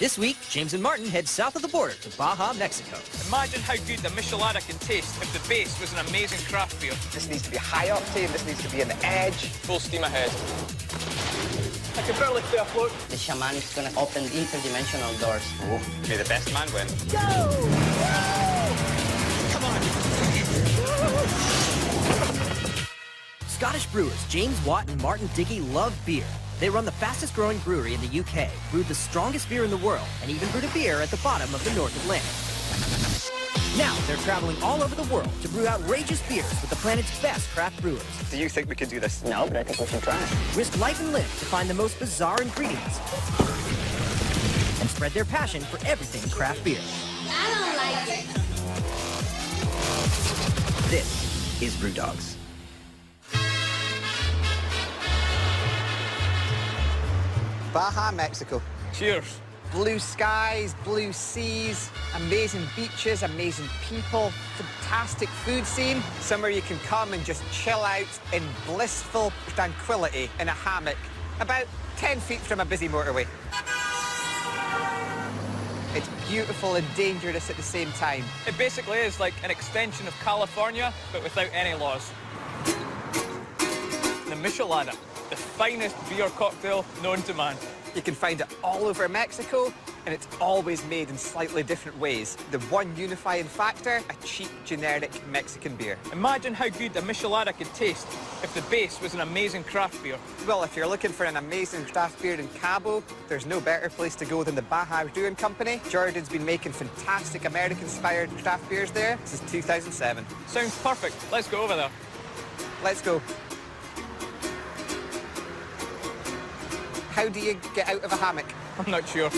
This week, James and Martin head south of the border to Baja, Mexico. Imagine how good the Michelada can taste if the base was an amazing craft beer. This needs to be high octane, this needs to be on the edge. Full steam ahead. I can barely stay afloat. The shaman is gonna open interdimensional doors. Oh, may the best man win. Go! Come on! Scottish brewers James Watt and Martin Dickey love beer. They run the fastest growing brewery in the UK, brewed the strongest beer in the world, and even brewed a beer at the bottom of the North Atlantic. Now they're traveling all over the world to brew outrageous beers with the planet's best craft brewers. Do you think we could do this? No, but I think we should try. Risk life and limb to find the most bizarre ingredients and spread their passion for everything craft beer. I don't like it. This is BrewDogs. Baja, Mexico. Cheers. Blue skies, blue seas, amazing beaches, amazing people, fantastic food scene. Somewhere you can come and just chill out in blissful tranquility in a hammock about 10 feet from a busy motorway. It's beautiful and dangerous at the same time. It basically is like an extension of California, but without any laws. The Michelada, the finest beer cocktail known to man. You can find it all over Mexico, and it's always made in slightly different ways. The one unifying factor, a cheap, generic Mexican beer. Imagine how good a Michelada could taste if the base was an amazing craft beer. Well, if you're looking for an amazing craft beer in Cabo, there's no better place to go than the Baja Brewing Company. Jordan's been making fantastic American-inspired craft beers there since 2007. Sounds perfect. Let's go over there. Let's go. How do you get out of a hammock? I'm not sure.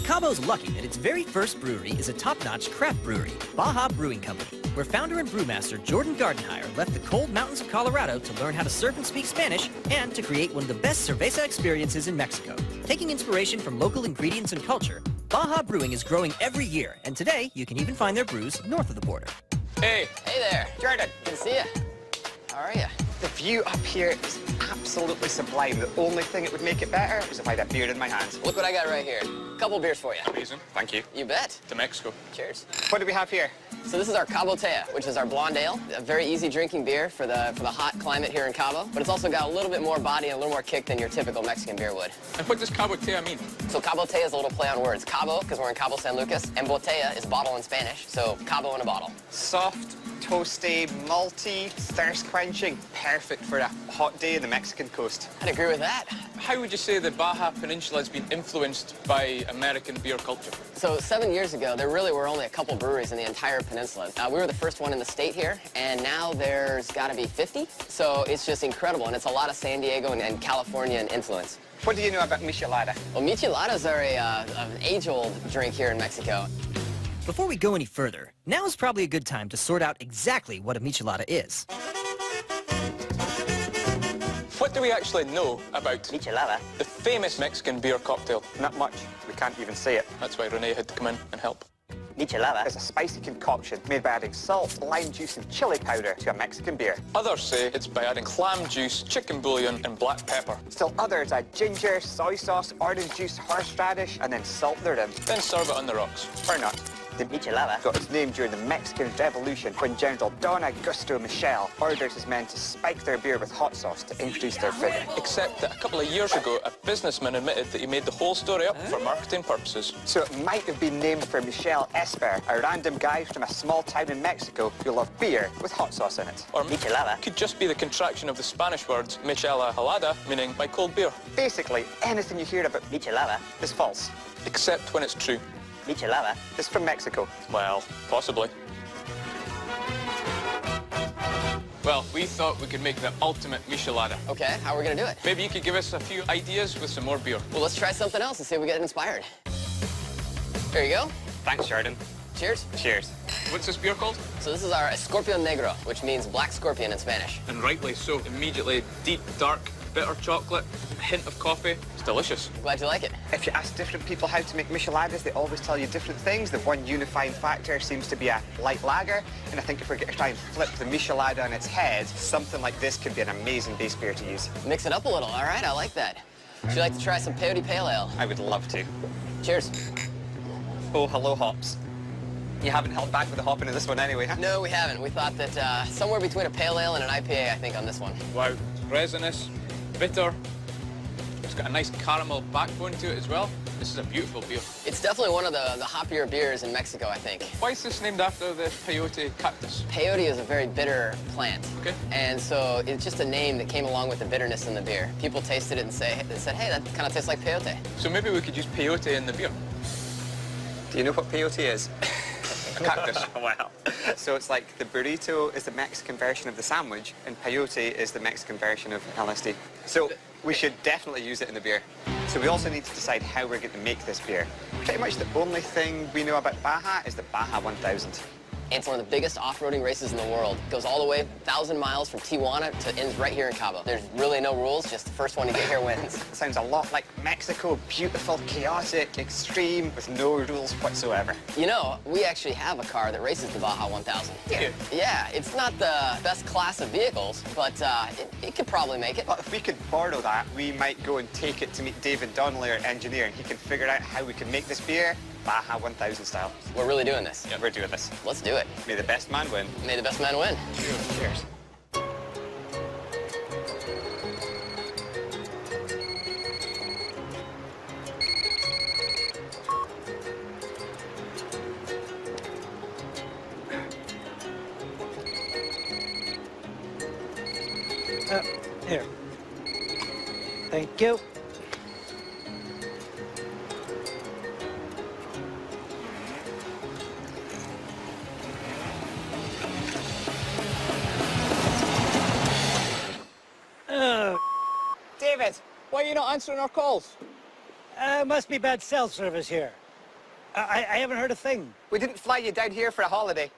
Cabo's lucky that its very first brewery is a top-notch craft brewery, Baja Brewing Company, where founder and brewmaster Jordan Gardenhire left the cold mountains of Colorado to learn how to surf and speak Spanish and to create one of the best cerveza experiences in Mexico. Taking inspiration from local ingredients and culture, Baja Brewing is growing every year, and today you can even find their brews north of the border. Hey. Hey there. Jordan, Good to see you. How are you? the view up here is absolutely sublime. The only thing that would make it better is if I had a beer in my hands. Look what I got right here. Couple beers for you. Amazing. Thank you. You bet. To Mexico. Cheers. What do we have here? So this is our Cabo Tea, which is our blonde ale. A very easy drinking beer for the hot climate here in Cabo, but it's also got a little bit more body and a little more kick than your typical Mexican beer would. And what does Cabo Tea mean? So Cabo Tea is a little play on words. Cabo, because we're in Cabo San Lucas, and botella is bottle in Spanish, so Cabo in a bottle. Soft, toasty, malty, thirst-quenching. Perfect for a hot day in the Mexican coast. I'd agree with that. How would you say the Baja Peninsula has been influenced by American beer culture? So 7 years ago, there really were only a couple breweries in the entire peninsula. We were the first one in the state here, and now there's got to be 50. So it's just incredible, and it's a lot of San Diego and Californian influence. What do you know about michelada? Well, micheladas are an age-old drink here in Mexico. Before we go any further, now is probably a good time to sort out exactly what a michelada is. What do we actually know about Michelada? the famous Mexican beer cocktail? Not much. We can't even say it. That's why Renee had to come in and help. Michelada? It's a spicy concoction made by adding salt, lime juice, and chili powder to a Mexican beer. Others say it's by adding clam juice, chicken bouillon, and black pepper. Still others add ginger, soy sauce, orange juice, horseradish, and then salt their rim. Then serve it on the rocks. Or not. The michelada? Got its name during the Mexican Revolution when General Don Augusto Michel ordered his men to spike their beer with hot sauce to increase their flavor. Except that a couple of years ago, a businessman admitted that he made the whole story up for marketing purposes. So it might have been named for Michel Esper, a random guy from a small town in Mexico who loved beer with hot sauce in it. Or Michelada? could just be the contraction of the Spanish words Michela Helada, meaning my cold beer. Basically, anything you hear about Michelada? is false. Except when it's true. Michelada? It's from Mexico. Well, possibly. Well, we thought we could make the ultimate michelada. Okay, how are we gonna do it? Maybe you could give us a few ideas with some more beer. Well, let's try something else and see if we get inspired. There you go. Thanks, Jordan. Cheers. Cheers. What's this beer called? So this is our Escorpion Negro, which means black scorpion in Spanish. And rightly so. Immediately deep, dark, bitter chocolate, a hint of coffee. It's delicious. Glad you like it. If you ask different people how to make micheladas, they always tell you different things. The one unifying factor seems to be a light lager, and I think if we're going to try and flip the michelada on its head, something like this could be an amazing base beer to use. Mix it up a little, all right? I like that. Would you like to try some peyote pale ale? I would love to. Cheers. Oh, hello, hops. You haven't held back with the hopping in this one anyway, huh? No, we haven't. We thought that somewhere between a pale ale and an IPA, I think, on this one. Wow, resinous, bitter. It's got a nice caramel backbone to it as well. This is a beautiful beer. It's definitely one of the hoppier beers in Mexico, I think. Why is this named after the peyote cactus? Peyote is a very bitter plant. Okay. And so it's just a name that came along with the bitterness in the beer. People tasted it and said, hey, that kind of tastes like peyote. So maybe we could use peyote in the beer. Do you know what peyote is? A cactus. Wow. So it's like the burrito is the Mexican version of the sandwich, and peyote is the Mexican version of LSD. So we should definitely use it in the beer. So we also need to decide how we're going to make this beer. Pretty much the only thing we know about Baja is the Baja 1000. It's one of the biggest off-roading races in the world. It goes all the way 1,000 miles from Tijuana to ends right here in Cabo. There's really no rules, just the first one to get here wins. Sounds a lot like Mexico, beautiful, chaotic, extreme, with no rules whatsoever. You know, we actually have a car that races the Baja 1000. Yeah. Yeah, it's not the best class of vehicles, but it could probably make it. But if we could borrow that, we might go and take it to meet David Donnelly, our engineer, and he can figure out how we can make this beer Baja 1000 style. We're really doing this. Yeah, we're doing this. Let's do it. May the best man win. May the best man win. Cheers. Here. Thank you. David, why are you not answering our calls? Must be bad cell service here. I haven't heard a thing. We didn't fly you down here for a holiday.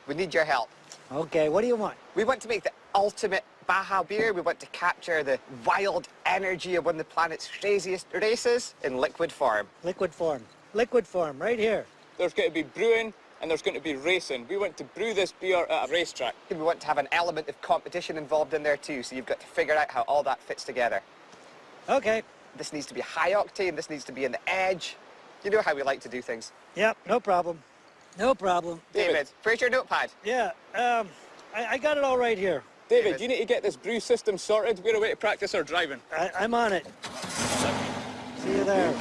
We need your help. Okay, what do you want? We want to make the ultimate Baja beer. We want to capture the wild energy of one of the planet's craziest races in liquid form. Liquid form. Liquid form, right here. There's going to be brewing and there's going to be racing. We want to brew this beer at a racetrack. And we want to have an element of competition involved in there too, so you've got to figure out how all that fits together. Okay. This needs to be high octane, this needs to be in the edge. You know how we like to do things. Yep, no problem. No problem. David, where's your notepad? Yeah, I got it all right here. David, you need to get this brew system sorted. We're away to practice our driving. I'm on it. See you there.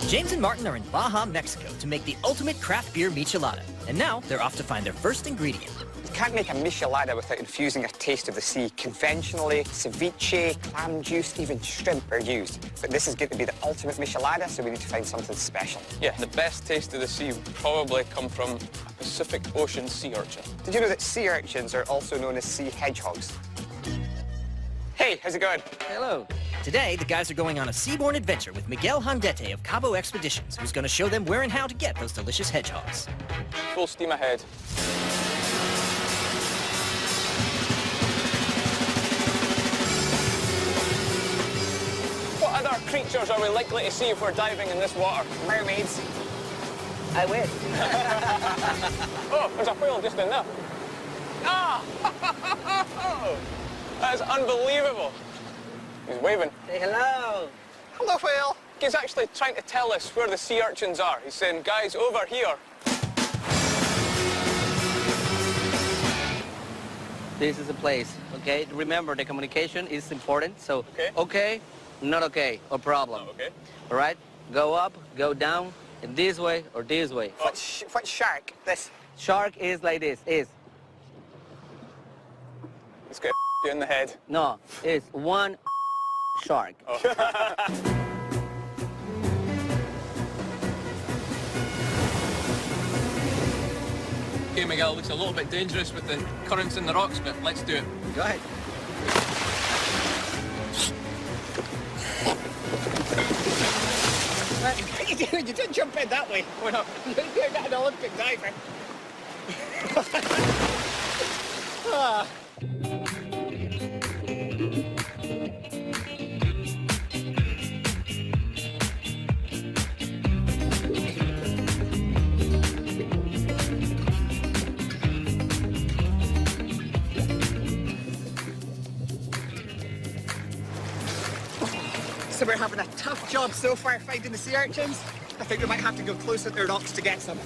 James and Martin are in Baja, Mexico to make the ultimate craft beer michelada. And now they're off to find their first ingredient. You can't make a michelada without infusing a taste of the sea. Conventionally, ceviche, clam juice, even shrimp are used. But this is going to be the ultimate michelada, so we need to find something special. Yeah, the best taste of the sea would probably come from a Pacific Ocean sea urchin. Did you know that sea urchins are also known as sea hedgehogs? Hey, how's it going? Hello. Today, the guys are going on a seaborne adventure with Miguel Hondete of Cabo Expeditions, who's going to show them where and how to get those delicious hedgehogs. Full steam ahead. What other creatures are we likely to see if we're diving in this water? Mermaids. I win. Oh, there's a whale just in there. Ah! That is unbelievable. He's waving. Say hello. Hello, whale. He's actually trying to tell us where the sea urchins are. He's saying, guys, over here. This is the place, okay? Remember, the communication is important, so Okay. not okay, or problem. Oh, okay. All right? Go up, go down, in this way or this way. What shark? This. Shark is like this, is. Let's get you in the head. No, it's one shark. Okay, Miguel, looks a little bit dangerous with the currents in the rocks, but let's do it. Go ahead. What are you doing? You didn't jump in that way. Why not? You're not an Olympic diver. So we're having a tough job so far finding the sea urchins. I think we might have to go closer to the rocks to get some.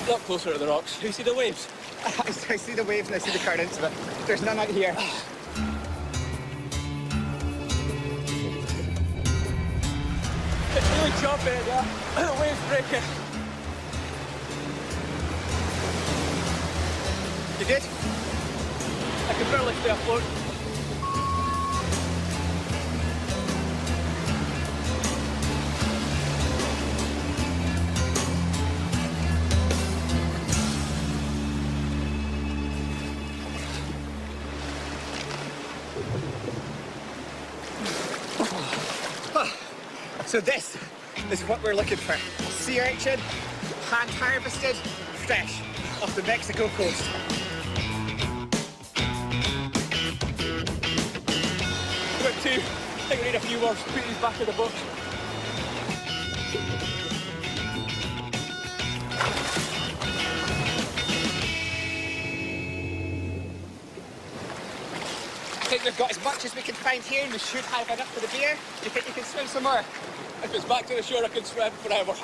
Not closer to the rocks. You see the waves? I see the waves and I see the currents, but there's none out here. It's really choppy, yeah. The waves breaking. You good? I can barely stay afloat. So this is what we're looking for. Sea urchin, hand harvested, fresh, off the Mexico coast. Got two. I think we need a few more. Put these back in the boat. I think we've got as much as we can find here and we should have enough for the beer. Do you think you can swim some more? If it's back to the shore, I can swim forever.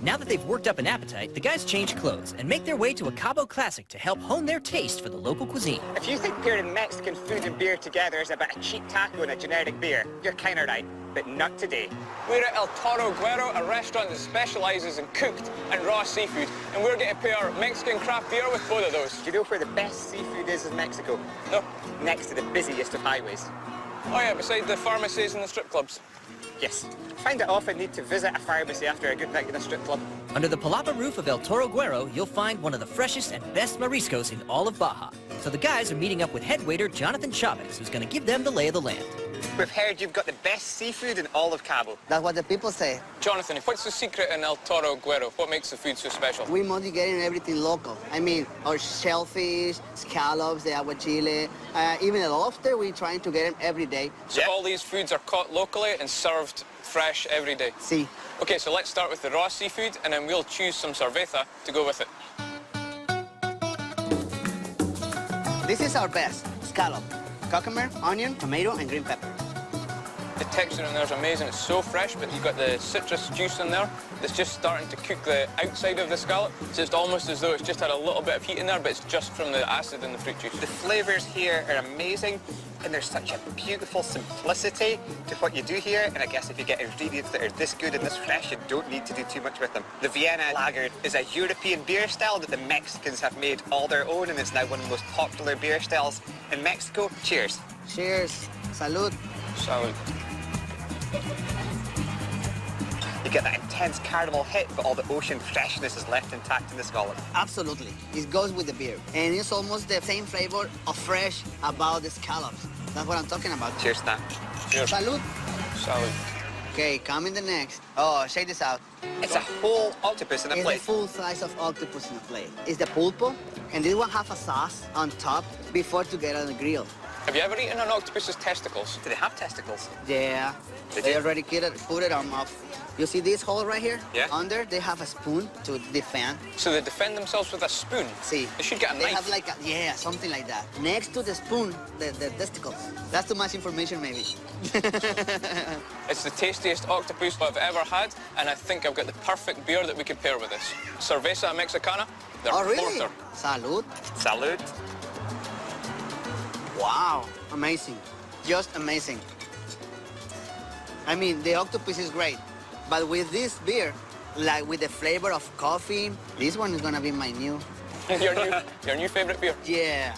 Now that they've worked up an appetite, the guys change clothes and make their way to a Cabo Classic to help hone their taste for the local cuisine. If you think pairing Mexican food and beer together is about a cheap taco and a generic beer, you're kind of right, but not today. We're at El Toro Guero, a restaurant that specialises in cooked and raw seafood, and we're going to pair Mexican craft beer with both of those. Do you know where the best seafood is in Mexico? No? Next to the busiest of highways. Oh yeah, beside the pharmacies and the strip clubs. Yes. Find it often need to visit a pharmacy after a good night in a strip club. Under the palapa roof of El Toro Guero, you'll find one of the freshest and best mariscos in all of Baja. So the guys are meeting up with head waiter Jonathan Chavez, who's going to give them the lay of the land. We've heard you've got the best seafood in all of Cabo. That's what the people say. Jonathan, what's the secret in El Toro Guero? What makes the food so special? We mostly getting everything local. I mean, our shellfish, scallops, the aguachile, even the lobster, we're trying to get them every day. So all these foods are caught locally and served fresh every day? See. Okay, so let's start with the raw seafood, and then we'll choose some cerveza to go with it. This is our best. Scallop, cucumber, onion, tomato, and green pepper. The texture in there is amazing. It's so fresh, but you've got the citrus juice in there that's just starting to cook the outside of the scallop. It's just almost as though it's just had a little bit of heat in there, but it's just from the acid in the fruit juice. The flavours here are amazing, and there's such a beautiful simplicity to what you do here, and I guess if you get ingredients that are this good and this fresh, you don't need to do too much with them. The Vienna Lager is a European beer style that the Mexicans have made all their own, and it's now one of the most popular beer styles in Mexico. Cheers. Cheers. Salud. Salad. You get that intense caramel hit, but all the ocean freshness is left intact in the scallop. Absolutely. It goes with the beer. And it's almost the same flavor of fresh about the scallops. That's what I'm talking about. Cheers, Snap. Cheers. Salud. Salad. Okay, coming the next. Oh, check this out. It's a whole octopus in a It's plate. a full slice of octopus in a plate. It's the pulpo, and this one have a sauce on top before to get on the grill. Have you ever eaten an octopus's testicles? Do they have testicles? Yeah, They they do? already put it on mouth. You see this hole right here? Yeah. Under, they have a spoon to defend. So they defend themselves with a spoon? See. They should get a They knife. have like a, yeah, something like that. Next to the spoon, the testicles. That's too much information, maybe. It's the tastiest octopus I've ever had, and I think I've got the perfect beer that we could pair with this. Cerveza Mexicana, their Oh, really? porter. Salud. Salud. Wow, amazing. Just amazing. I mean, the octopus is great, but with this beer, like with the flavor of coffee, this one is gonna be my new. your new favourite beer? Yeah.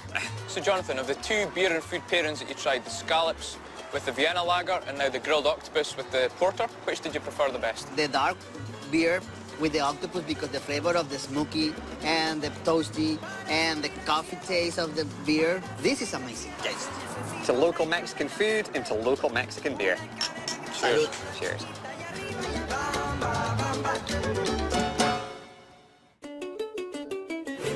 So Jonathan, of the two beer and food pairings that you tried, the scallops with the Vienna Lager and now the grilled octopus with the porter, which did you prefer the best? The dark beer with the octopus because the flavor of the smoky and the toasty and the coffee taste of the beer, this is amazing. Yes. To local Mexican food and to local Mexican beer. Cheers. Cheers.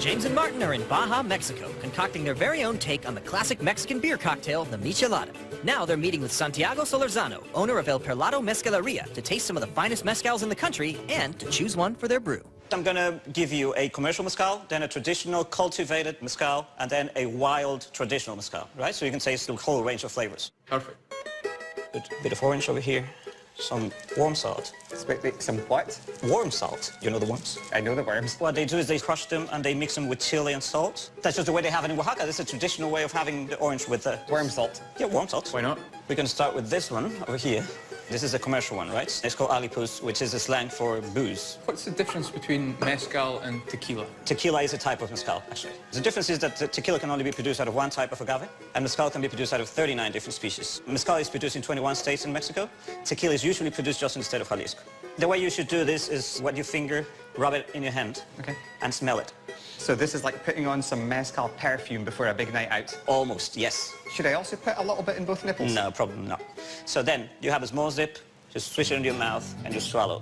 James and Martin are in Baja, Mexico, concocting their very own take on the classic Mexican beer cocktail, the michelada. Now they're meeting with Santiago Solorzano, owner of El Perlado Mezcaleria, to taste some of the finest mezcals in the country and to choose one for their brew. I'm going to give you a commercial mezcal, then a traditional cultivated mezcal, and then a wild traditional mezcal, right? So you can taste the whole range of flavors. Perfect. Good bit of orange over here, some warm salt. Wait, some what? Warm salt, you know the worms? I know the worms. What they do is they crush them and they mix them with chili and salt. That's just the way they have it in Oaxaca. This is a traditional way of having the orange with the... Worm salt. Yeah, warm salt. Why not? We're going to start with this one over here. This is a commercial one, right? It's called alipus, which is a slang for booze. What's the difference between mezcal and tequila? Tequila is a type of mezcal, actually. The difference is that tequila can only be produced out of one type of agave, and mezcal can be produced out of 39 different species. Mezcal is produced in 21 states in Mexico. Tequila is usually produced just in the state of Jalisco. The way you should do this is wet your finger, rub it in your hand, and smell it. So this is like putting on some mezcal perfume before a big night out? Almost, yes. Should I also put a little bit in both nipples? No, probably not. So then, you have a small zip, just swish it into your mouth, and just swallow.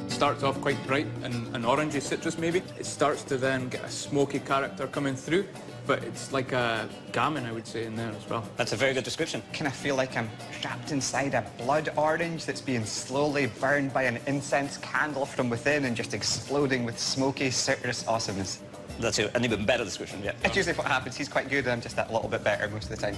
Starts off quite bright and an orangey citrus maybe. It starts to then get a smoky character coming through, but it's like a gammon, I would say, in there as well. That's a very good description. Kind of feel like I'm trapped inside a blood orange that's being slowly burned by an incense candle from within and just exploding with smoky citrus awesomeness. That's an even better description, yeah. That's usually what happens. He's quite good and I'm just that little bit better most of the time.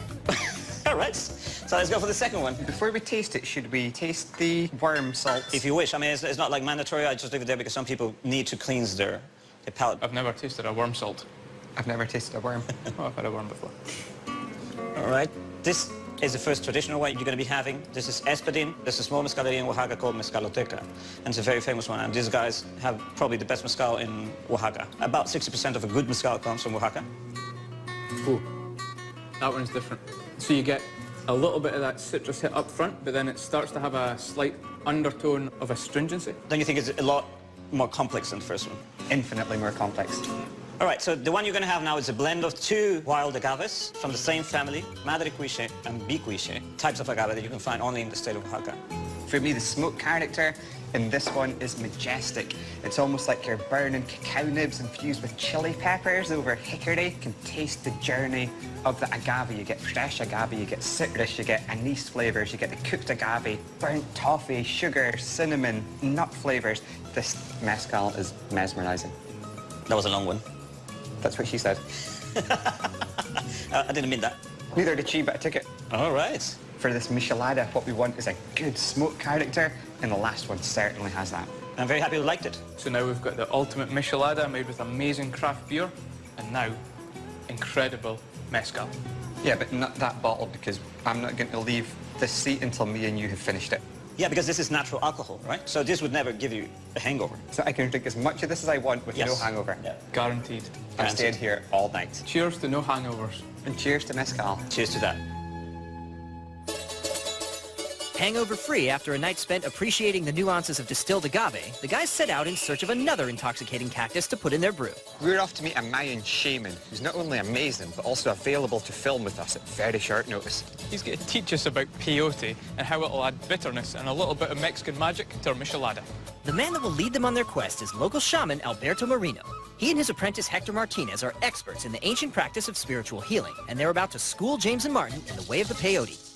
All right, so let's go for the second one. Before we taste it, should we taste the worm salt? If you wish. I mean, it's not like mandatory. I just leave it there because some people need to cleanse their palate. I've never tasted a worm salt. I've never tasted a worm. Oh, I've had a worm before. All right, this is the first traditional one you're going to be having. This is espadin. There's a small mezcaleria in Oaxaca called Mezcaloteca, and it's a very famous one. And these guys have probably the best mezcal in Oaxaca. About 60% of a good mezcal comes from Oaxaca. Ooh, that one's different. So you get a little bit of that citrus hit up front, but then it starts to have a slight undertone of astringency. Don't you think it's a lot more complex than the first one? Infinitely more complex. All right, so the one you're going to have now is a blend of two wild agaves from the same family, Madre Cuiche and Bicuiche, types of agave that you can find only in the state of Oaxaca. For me, the smoke character in this one is majestic. It's almost like you're burning cacao nibs infused with chili peppers over hickory. You can taste the journey of the agave. You get fresh agave, you get citrus, you get anise flavors, you get the cooked agave, burnt toffee, sugar, cinnamon, nut flavors. This mezcal is mesmerizing. That was a long one. That's what she said. I didn't mean that. Neither did she, but I took it. All right. For this michelada, what we want is a good smoke character, and the last one certainly has that. I'm very happy you liked it. So now we've got the ultimate michelada made with amazing craft beer, and now incredible mezcal. Yeah, but not that bottle, because I'm not going to leave this seat until me and you have finished it. Yeah, because this is natural alcohol, right? So this would never give you a hangover. So I can drink as much of this as I want with no hangover. Yeah. Guaranteed. I'm staying here all night. Cheers to no hangovers. And cheers to mezcal. Cheers to that. Hangover-free after a night spent appreciating the nuances of distilled agave, the guys set out in search of another intoxicating cactus to put in their brew. We're off to meet a Mayan shaman who's not only amazing, but also available to film with us at very short notice. He's going to teach us about peyote and how it'll add bitterness and a little bit of Mexican magic to our michelada. The man that will lead them on their quest is local shaman Alberto Marino. He and his apprentice Hector Martinez are experts in the ancient practice of spiritual healing, and they're about to school James and Martin in the way of the peyote.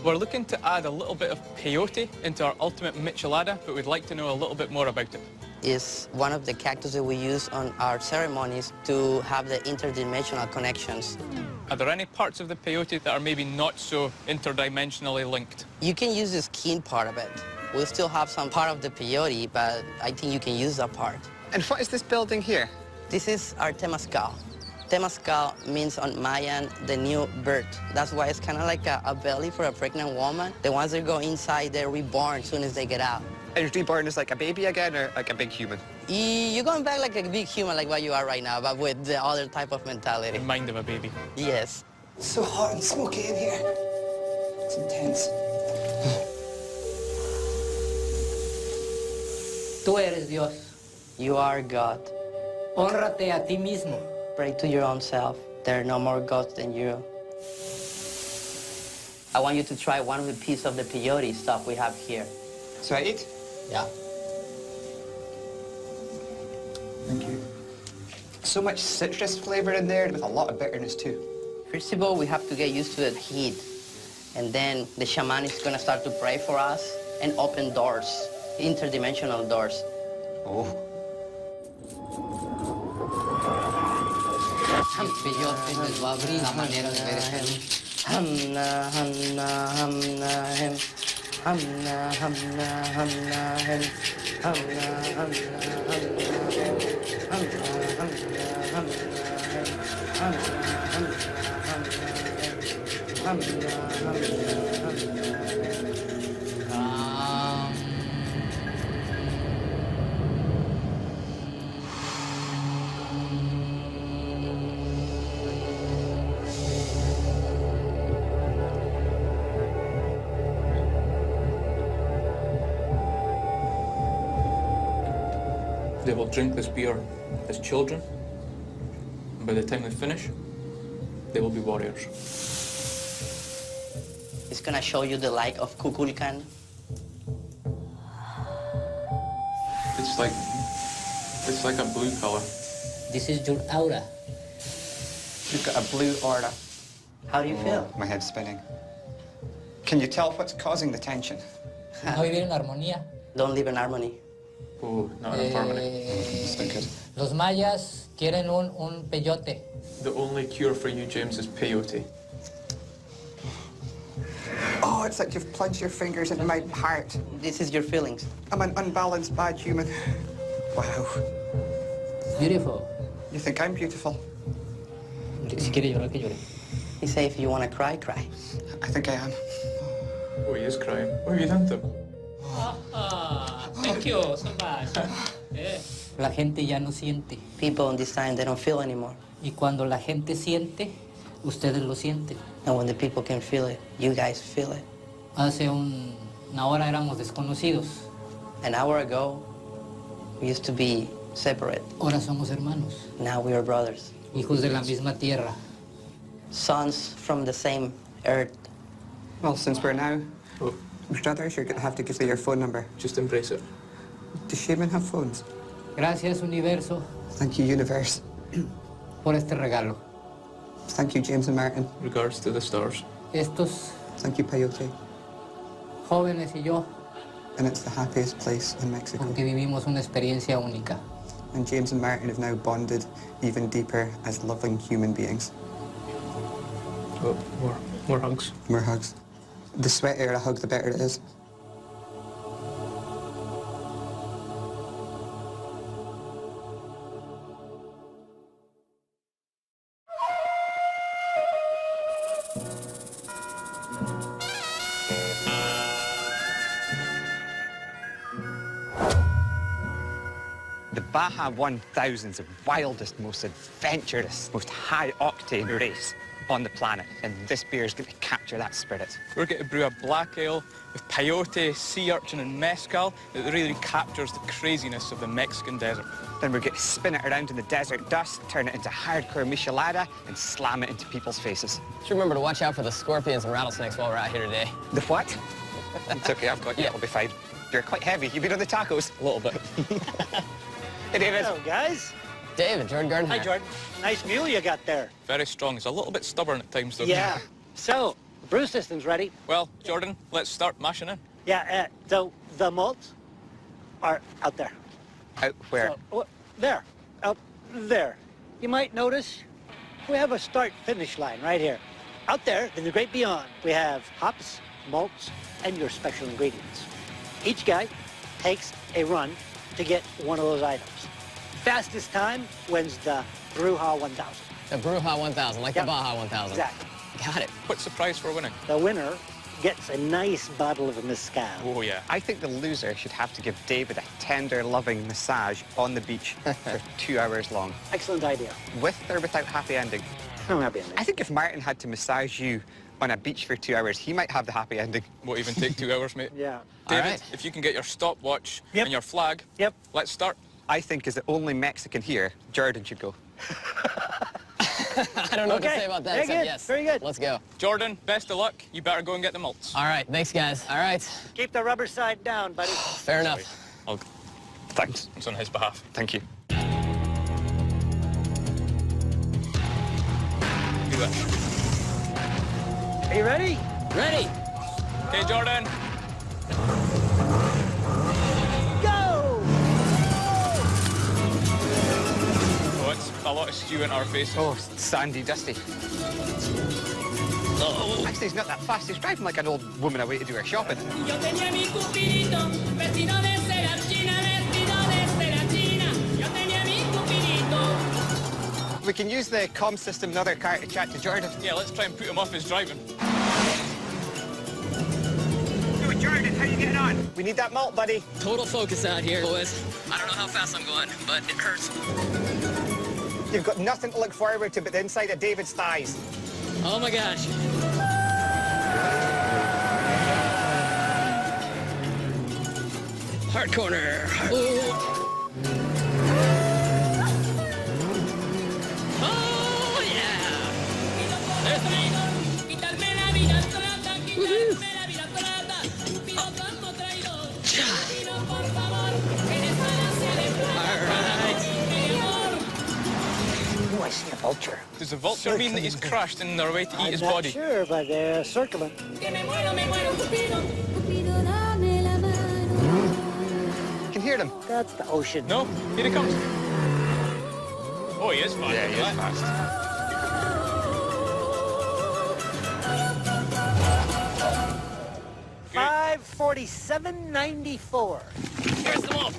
We're looking to add a little bit of peyote into our ultimate michelada, but we'd like to know a little bit more about it. It's one of the cactus that we use on our ceremonies to have the interdimensional connections. Are there any parts of the peyote that are maybe not so interdimensionally linked? You can use the skin part of it. We'll still have some part of the peyote, but I think you can use that part. And what is this building here? This is our Temazcal. Temazcal means on Mayan, the new birth. That's why it's kind of like a belly for a pregnant woman. The ones that go inside, they're reborn as soon as they get out. And reborn is like a baby again, or like a big human? You're going back like a big human, like what you are right now, but with the other type of mentality. The mind of a baby. Yes. It's so hot and smoky in here. It's intense. Tú eres Dios. You are God. Hónrate a ti mismo. Pray to your own self. There are no more gods than you. I want you to try one of the pieces of the peyote stuff we have here. So I eat? Yeah. so much citrus flavor in there with a lot of bitterness too. First of all, we have to get used to the heat. And then the shaman is gonna start to pray for us and open doors, interdimensional doors. Oh. El peyote les va a abrir la manera de ver el Hamna, hamna, hamna, hem. Hamna, hamna, hamna, hem. Hamna, hamna, hamna, hem. Hamna, hamna, hamna, hem. Hamna, hamna, hamna, hem. Hamna, hamna, hamna, hem. They will drink this beer as children, and by the time they finish, they will be warriors. It's gonna show you the light of Kukulkan. It's like a blue color. This is your aura. You've got a blue aura. How do you feel? My head's spinning. Can you tell what's causing the tension? No vivir en armonía. Don't live in harmony. Oh, not in harmony. It's not good. Los mayas quieren un peyote. The only cure for you, James, is peyote. Oh, it's like you've plunged your fingers into my heart. This is your feelings. I'm an unbalanced bad human. Wow. Beautiful. You think I'm beautiful? Si quiere llorar, que llore. He say if you wanna cry, cry. I think I am. Oh, he is crying. What have you done to him? Thank you so much. La gente ya no siente. People in this time, they don't feel anymore. Y cuando la gente siente, ustedes lo sienten. And when the people can feel it, you guys feel it. Hace una hora éramos desconocidos. An hour ago, we used to be separate. Ahora somos hermanos. Now we are brothers. Hijos de la misma tierra. Sons from the same earth. Well, since we're now Oh, brothers, you're going to have to give me your phone number. just embrace it. Does Shaman have phones? Gracias, universo, Thank you, universe. por este regalo. Thank you, James and Martin. Regards to the stars. Estos Thank you, Peyote. jóvenes y yo, And it's the happiest place in Mexico. porque vivimos una experiencia única. And James and Martin have now bonded even deeper as loving human beings. Oh, more hugs. More hugs. The sweatier a hug, the better it is. The Baja 1000's the wildest, most adventurous, most high-octane race on the planet, and this beer is going to capture that spirit. We're going to brew a black ale with peyote, sea urchin and mezcal that really captures the craziness of the Mexican desert. Then we're going to spin it around in the desert dust, turn it into hardcore michelada, and slam it into people's faces. Just remember to watch out for the scorpions and rattlesnakes while we're out here today. The what? It's okay, I've got you. Yeah. It'll be fine. You're quite heavy. You've been on the tacos. A little bit. Hey, David. Hello, guys. David, Jordan Garden. Hi, Jordan. Nice mule you got there. Very strong. It's a little bit stubborn at times, though. Yeah. So, the brew system's ready. Well, Jordan, let's start mashing in. Yeah, so the malts are out there. Out where? So, there, out there. You might notice we have a start-finish line right here. Out there, in the great beyond, we have hops, malts, and your special ingredients. Each guy takes a run to get one of those items. Fastest time wins the Bruja 1000. The Bruja 1000, like Yep. the Baja 1000. Exactly. Got it. What's the prize for winning? The winner gets a nice bottle of mezcal. Oh, yeah. I think the loser should have to give David a tender, loving massage on the beach for 2 hours long. Excellent idea. With or without happy ending? I'm happy ending. I think if Martin had to massage you on a beach for 2 hours, he might have the happy ending. Won't even take 2 hours, mate. Yeah. David, right. if you can get your stopwatch Yep. and your flag, Yep. let's start. I think as the only Mexican here, Jordan should go. I don't know what to Okay. say about that, Very except good. yes. Very good. Let's go. Jordan, best of luck. You better go and get the malts. All right, thanks, guys. All right, Keep the rubber side down, buddy. fair enough. I'll, Thanks. it's on his behalf. Thank you. do it. Are you ready? Ready? Okay, Jordan. Go! Oh, it's a lot of stew in our faces. Oh, sandy, dusty. Oh. Actually, he's not that fast. He's driving like an old woman away to do her shopping. Yo tenía mi cupidito, vestido desde la China, vestido desde la China. Yo tenía mi cupidito. We can use the comm system in other car to chat to Jordan. Yeah, let's try and put him off his driving. Yo, Jordan, how you getting on? We need that malt, buddy. Total focus out here, boys. I don't know how fast I'm going, but it hurts. You've got nothing to look forward to but the inside of David's thighs. Oh my gosh. Hard corner. Ooh. Oh, yeah. There's the name. Quitarme la vida trata, quitarme la vida trata. Pido como traidor. Pido por favor, eres falacia de plata. All right. Mi amor. Oh, I see a vulture. Does the vulture mean that he's crashed in their way to eat his I'm not body? sure, but they're circling. Que me muero, Cupido. Cupido, dame la mano. You can hear them. That's the ocean. No, here he comes. Oh, he is fast. Yeah, he is fast. Good. 5:47.94. Here's the malt.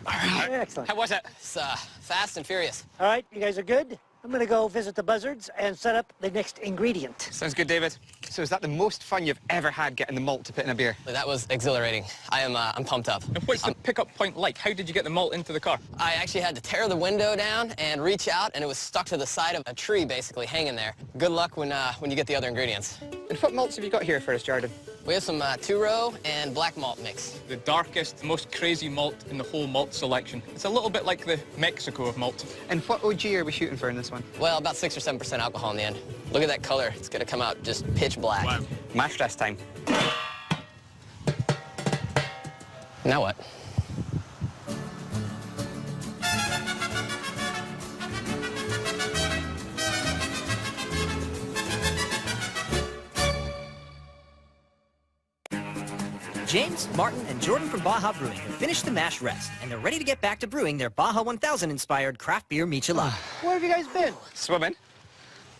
Excellent. How was it? It's fast and furious. All right, you guys are good. I'm going to go visit the buzzards and set up the next ingredient. Sounds good, David. So is that the most fun you've ever had getting the malt to put in a beer? That was exhilarating. I'm pumped up. And what's the pickup point like? How did you get the malt into the car? I actually had to tear the window down and reach out, and it was stuck to the side of a tree, basically, hanging there. Good luck when you get the other ingredients. And what malts have you got here for us, Jordan? We have some two-row and black malt mix. The darkest, most crazy malt in the whole malt selection. It's a little bit like the Mexico of malt. And what OG are we shooting for in this one? Well, about 6 or 7% alcohol in the end. Look at that color. It's gonna come out just pitch black. Wow. Mash test time. Now what? James, Martin, and Jordan from Baja Brewing have finished the mash rest, and they're ready to get back to brewing their Baja 1000-inspired craft beer michelada. Where have you guys been? Swimming.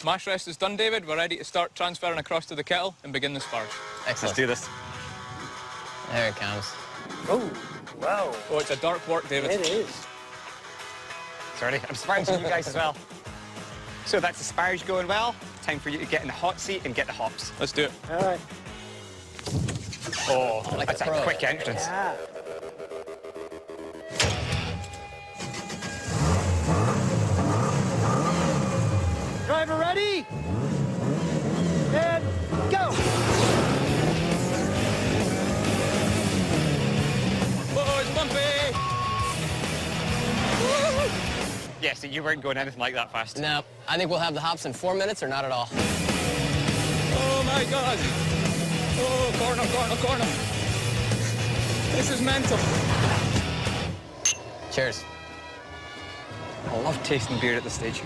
Mash rest is done, David. We're ready to start transferring across to the kettle and begin the sparge. Excellent. Let's do this. There it comes. Oh, wow. Oh, it's a dark work, David. It is. Sorry, I'm surprised you guys as well. So that's the sparge going well. Time for you to get in the hot seat and get the hops. Let's do it. All right. Oh, like that's a a pro. quick entrance. Yeah. Driver ready? And go! Oh, it's bumpy! Yeah, so you weren't going anything like that fast. No, I think we'll have the hops in 4 minutes or not at all. Oh, my God. Oh, corner, corner, corner. This is mental. Cheers. I love tasting beer at this stage.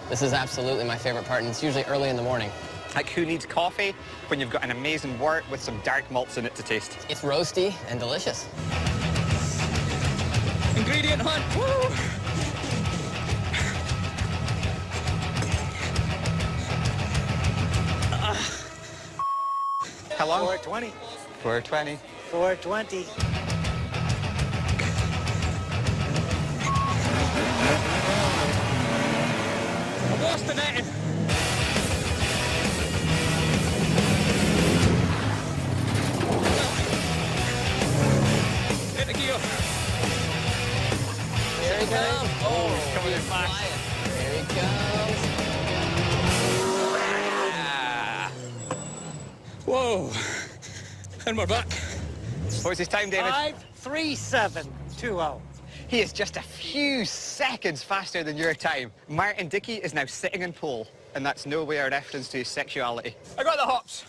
This is absolutely my favorite part, and it's usually early in the morning. Like, who needs coffee when you've got an amazing wort with some dark malts in it to taste? It's roasty and delicious. Ingredient hunt. Woo! How long? 420. 420. 420. I've lost the netting. Hit the gear. Here he comes. Oh, he's coming in fast. flying. Here he comes. Whoa. And we're back. What was his time, David? 5:37.20. He is just a few seconds faster than your time. Martin Dickey is now sitting in pole, and that's no way a reference to his sexuality. I got the hops.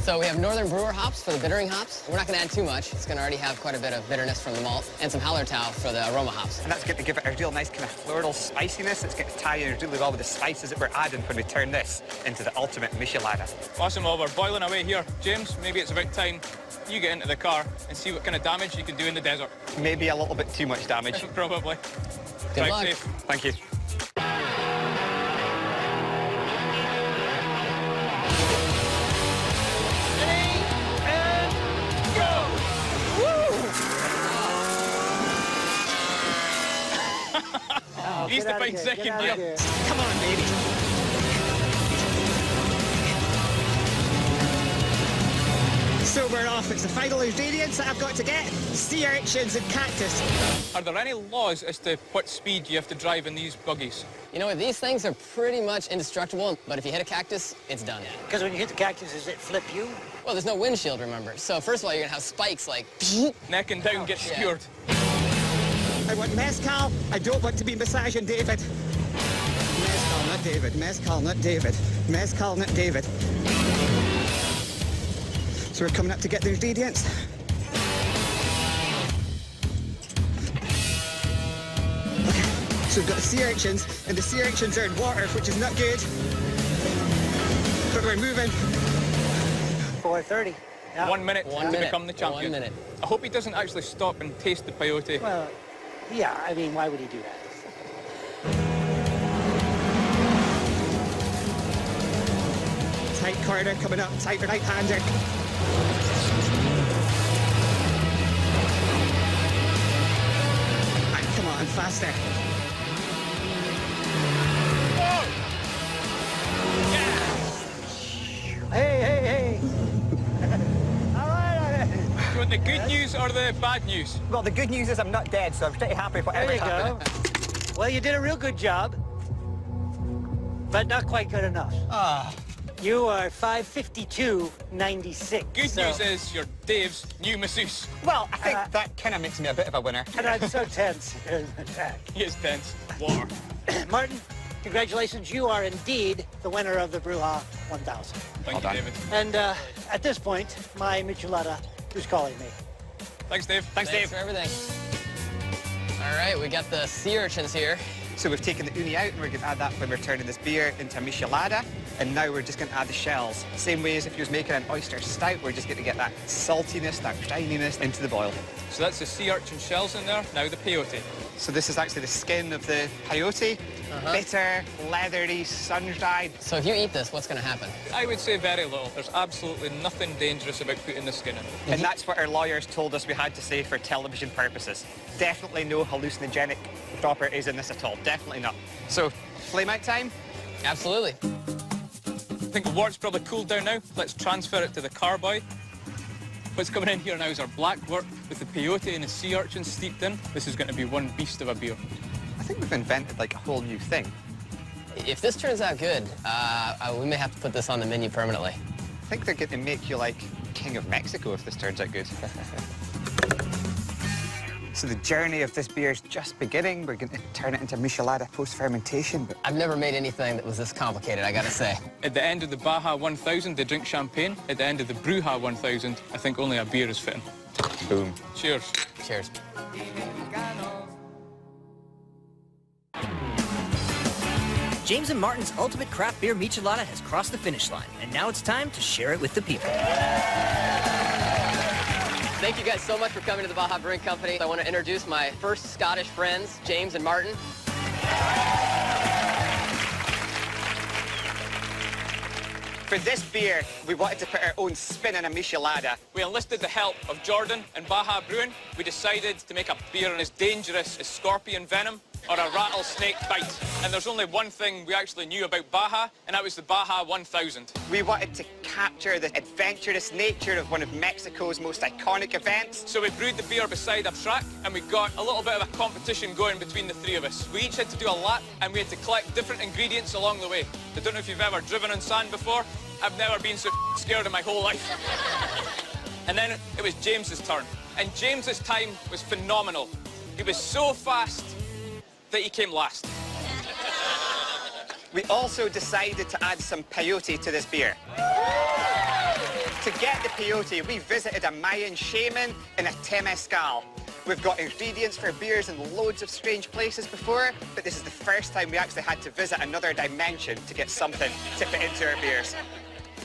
So we have Northern Brewer hops for the bittering hops. We're not going to add too much. It's going to already have quite a bit of bitterness from the malt, and some Hallertau for the aroma hops. And that's going to give it a real nice kind of floral spiciness. It's going to tie in really well with the spices that we're adding when we turn this into the ultimate Michelada. Awesome, well, we're boiling away here. James, maybe it's about time you get into the car and see what kind of damage you can do in the desert. Maybe a little bit too much damage. Probably. Good Drive luck. safe. Thank you. He's the fine second gear. Come on, baby. So we're off. It's the final ingredients that I've got to get. Sea urchins and cactus. Are there any laws as to what speed you have to drive in these buggies? You know what, these things are pretty much indestructible, but if you hit a cactus, it's done. Because when you hit the cactus, does it flip you? Well, there's no windshield, remember? So first of all, you're going to have spikes like... Neck and down, get skewered. I want mezcal. I don't want to be massaging David. Mezcal, not David. Mezcal, not David. Mezcal, not David. So we're coming up to get the ingredients. Okay. So we've got the sea urchins, and the sea urchins are in water, which is not good. But we're moving. 4:30. Yeah. 1 minute One to minute. become the champion. 1 minute. I hope he doesn't actually stop and taste the peyote. Well, yeah, I mean, why would he do that? Tight corner coming up, tight right-hander. Right, come on, faster. Hey! All right. You want the good news or the bad news? Well, the good news is I'm not dead, so I'm pretty happy with There whatever you happened. go. Well, you did a real good job, but not quite good enough. You are 5:52.96. Good so, news is you're Dave's new masseuse. Well, I think that kind of makes me a bit of a winner. And I'm so tense here in the back. He is tense. Water. Martin, congratulations. You are indeed the winner of the Brewha 1000. Thank you, done. David. And at this point, my Michelada is calling me. Thanks, Dave. Thanks, Dave. Thanks for everything. All right, we got the sea urchins here. So we've taken the uni out, and we're going to add that when we're turning this beer into a Michelada. And now we're just going to add the shells. Same way as if you was making an oyster stout, we're just going to get that saltiness, that shininess into the boil. So that's the sea urchin shells in there, now the peyote. So this is actually the skin of the peyote. Bitter, leathery, sun-dried. So if you eat this, what's going to happen? I would say very little. There's absolutely nothing dangerous about putting the skin in. And that's what our lawyers told us we had to say for television purposes. Definitely no hallucinogenic properties in this at all. Definitely not. So, flame out time? Absolutely. I think the wort's probably cooled down now. Let's transfer it to the carboy. What's coming in here now is our black wort with the peyote and the sea urchin steeped in. This is going to be one beast of a beer. I think we've invented like a whole new thing. If this turns out good, we may have to put this on the menu permanently. I think they're going to make you like King of Mexico if this turns out good. So the journey of this beer is just beginning. We're going to turn it into Michelada post-fermentation. But I've never made anything that was this complicated, I gotta say. At the end of the Baja 1000, they drink champagne. At the end of the Brewha 1000, I think only a beer is fitting. boom. Cheers. Cheers. James and Martin's ultimate craft beer Michelada has crossed the finish line, and now it's time to share it with the people. Thank you guys so much for coming to the Baja Brewing Company. I want to introduce my first Scottish friends, James and Martin. For this beer, we wanted to put our own spin on a Michelada. We enlisted the help of Jordan and Baja Brewing. We decided to make a beer as dangerous as scorpion venom or a rattlesnake bite. And there's only one thing we actually knew about Baja, and that was the Baja 1000. We wanted to capture the adventurous nature of one of Mexico's most iconic events. So we brewed the beer beside a track, and we got a little bit of a competition going between the three of us. We each had to do a lap, and we had to collect different ingredients along the way. I don't know if you've ever driven on sand before. I've never been so scared in my whole life. And then it was James's turn. And James's time was phenomenal. He was so fast that he came last. We also decided to add some peyote to this beer. To get the peyote, we visited a Mayan shaman in a temescal. We've got ingredients for beers in loads of strange places before, but this is the first time we actually had to visit another dimension to get something to put into our beers.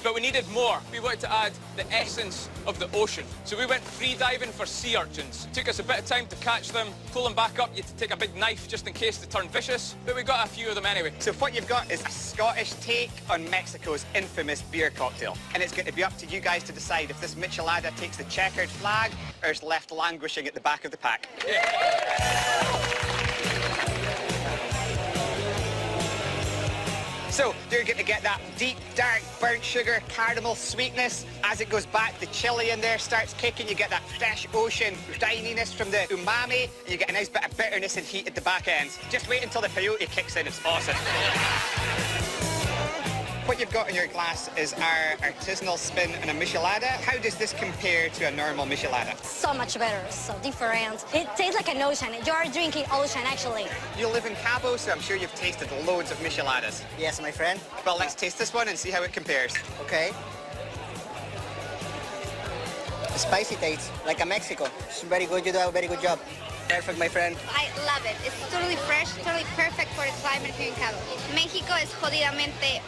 But we needed more. We wanted to add the essence of the ocean. So we went free diving for sea urchins. It took us a bit of time to catch them. Pull them back up, you had to take a big knife just in case they turned vicious. But we got a few of them anyway. So what you've got is a Scottish take on Mexico's infamous beer cocktail. And it's going to be up to you guys to decide if this michelada takes the checkered flag or is left languishing at the back of the pack. So you're going to get that deep, dark, burnt sugar, caramel sweetness. As it goes back, the chili in there starts kicking. You get that fresh ocean brininess from the umami. And you get a nice bit of bitterness and heat at the back end. Just wait until the peyote kicks in. It's awesome. What you've got in your glass is our artisanal spin on a michelada. How does this compare to a normal michelada? So much better, so different. It tastes like an ocean. You're drinking ocean, actually. You live in Cabo, so I'm sure you've tasted loads of micheladas. Yes, my friend. Well, let's taste this one and see how it compares. Okay. Spicy taste, like a Mexico. It's very good. You do a very good job. Perfect, my friend. I love it. It's totally fresh, totally perfect for the climate here in Cabo. Mexico is jodidamente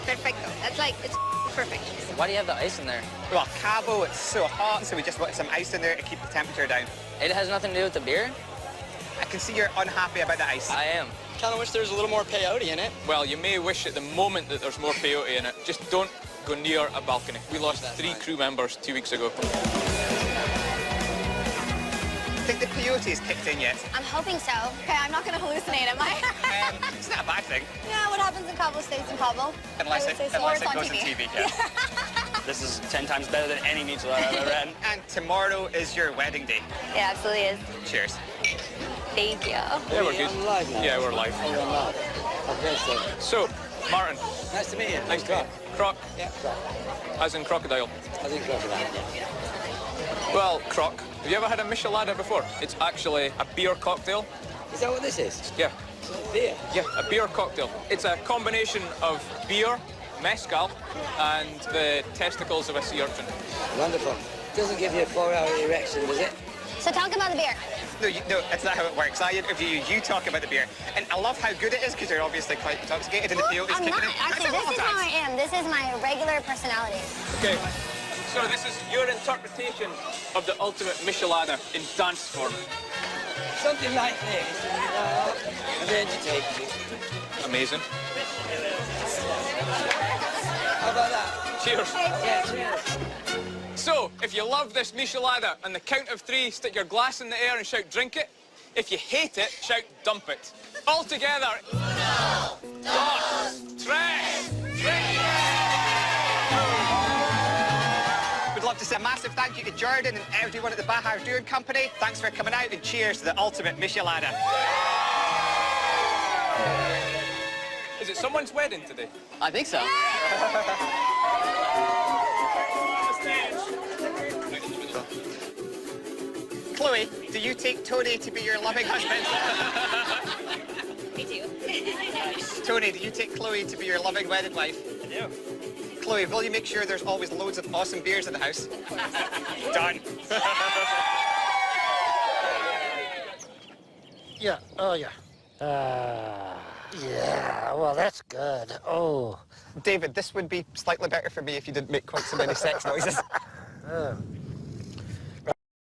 perfecto. That's like, it's perfect. Why do you have the ice in there? Well, Cabo, it's so hot, so we just wanted some ice in there to keep the temperature down. It has nothing to do with the beer? I can see you're unhappy about the ice. I am. Kind of wish there was a little more peyote in it. Well, you may wish at the moment that there's more peyote in it. Just don't go near a balcony. We lost 3 crew members 2 weeks ago. Think the peyote's kicked in yet? I'm hoping so. Okay, I'm not going to hallucinate, am I? It's not a bad thing. Yeah, what happens in Cabo stays in Cabo. Unless it goes on TV. Yeah. This is 10 times better than any michelada I've ever had. And tomorrow is your wedding day. It absolutely is. Cheers. Thank you. Yeah, we're good. Yeah, we're live. So, Martin. Nice to meet you. Nice to meet you. Croc. Yeah. As in crocodile. I think crocodile. Well, Croc, have you ever had a michelada before? It's actually a beer cocktail. Is that what this is? Yeah. Beer? Yeah, a beer cocktail. It's a combination of beer, mezcal, and the testicles of a sea urchin. Wonderful. Doesn't give you a 4-hour erection, does it? So talk about the beer. No, that's not how it works. I interview you, you talk about the beer. And I love how good it is because you're obviously quite intoxicated and the peyote's I'm kicking not. in. Actually, this is how I am. This is my regular personality. Okay, so this is your interpretation of the ultimate michelada in dance form. Something like this. And then you take it. Amazing. How about that? Cheers. Yeah, cheers. So, if you love this michelada, on the count of 3, stick your glass in the air and shout, drink it. If you hate it, shout, dump it. All together. 1, 2, 3, drink it! We'd love to say a massive thank you to Jordan and everyone at the Baja Brewing Company. Thanks for coming out and cheers to the ultimate michelada. Is it someone's wedding today? I think so. Chloe, do you take Tony to be your loving husband? Me too. Tony, do you take Chloe to be your loving wedded wife? I do. Chloe, will you make sure there's always loads of awesome beers in the house? Done. Yeah, oh yeah. Yeah, well, that's good. Oh. David, this would be slightly better for me if you didn't make quite so many sex noises.